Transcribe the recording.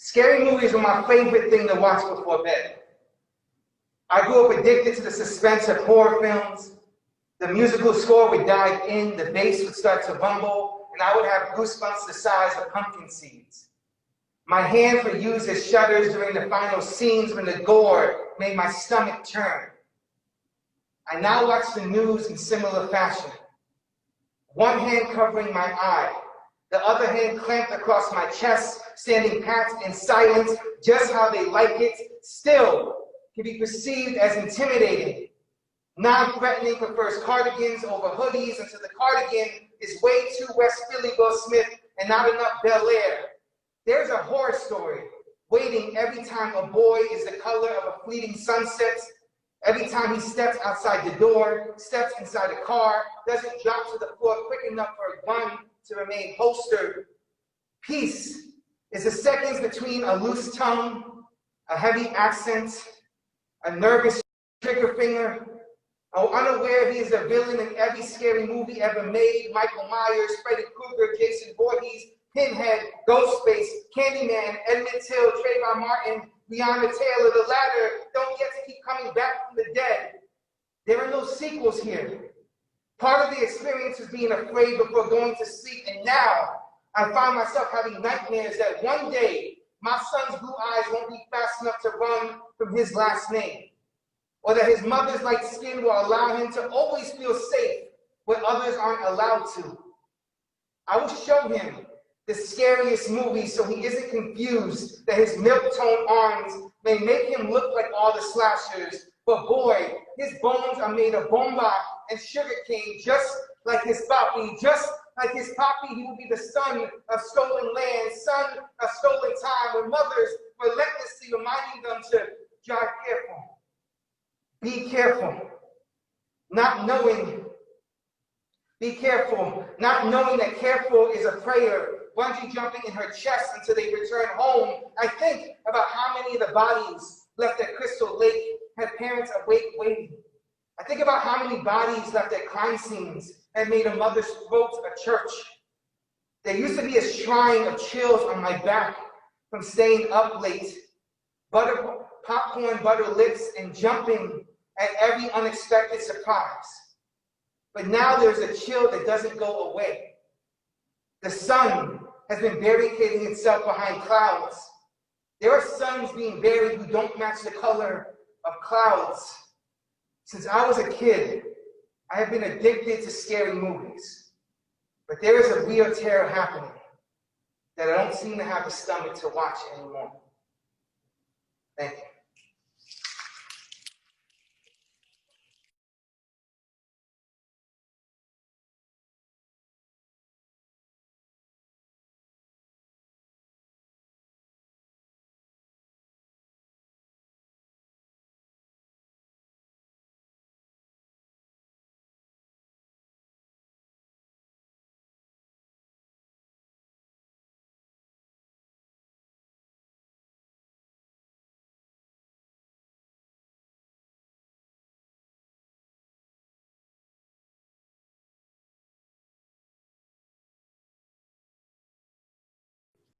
Scary movies were my favorite thing to watch before bed. I grew up addicted to the suspense of horror films. The musical score would dive in, the bass would start to rumble, and I would have goosebumps the size of pumpkin seeds. My hands would use as shudders during the final scenes when the gore made my stomach turn. I now watch the news in similar fashion. One hand covering my eye, the other hand clamped across my chest, standing pat in silence, just how they like it, still can be perceived as intimidating. Non-threatening prefers cardigans over hoodies until the cardigan is way too West Philly Will Smith and not enough Bel Air. There's a horror story waiting every time a boy is the color of a fleeting sunset, every time he steps outside the door, steps inside a car, doesn't drop to the floor quick enough for a gun to remain holstered. Peace is the seconds between a loose tongue, a heavy accent, a nervous trigger finger. Oh, unaware he is a villain in every scary movie ever made. Michael Myers, Freddy Krueger, Jason Voorhees, Pinhead, Ghostface, Candyman, Emmett Till, Trayvon Martin, Breonna Taylor. The latter don't get to keep coming back from the dead. There are no sequels here. Part of the experience is being afraid before going to sleep, and now I find myself having nightmares that one day my son's blue eyes won't be fast enough to run from his last name, or that his mother's light skin will allow him to always feel safe where others aren't allowed to. I will show him the scariest movies so he isn't confused that his milk-toned arms may make him look like all the slashers, but boy, his bones are made of bomba and sugarcane, just like his papi. Just like his papi, he will be the son of stolen land, son of stolen time, with mothers relentlessly reminding them to drive careful. Be careful, not knowing that careful is a prayer, bungee jumping in her chest until they return home. I think about how many of the bodies left at Crystal Lake had parents awake waiting. I think about how many bodies left at crime scenes had made a mother's throat a church. There used to be a shrine of chills on my back from staying up late, popcorn, butter lips, and jumping at every unexpected surprise. But now there's a chill that doesn't go away. The sun has been barricading itself behind clouds. There are suns being buried who don't match the color of clouds. Since I was a kid, I have been addicted to scary movies. But there is a real terror happening that I don't seem to have the stomach to watch anymore. Thank you.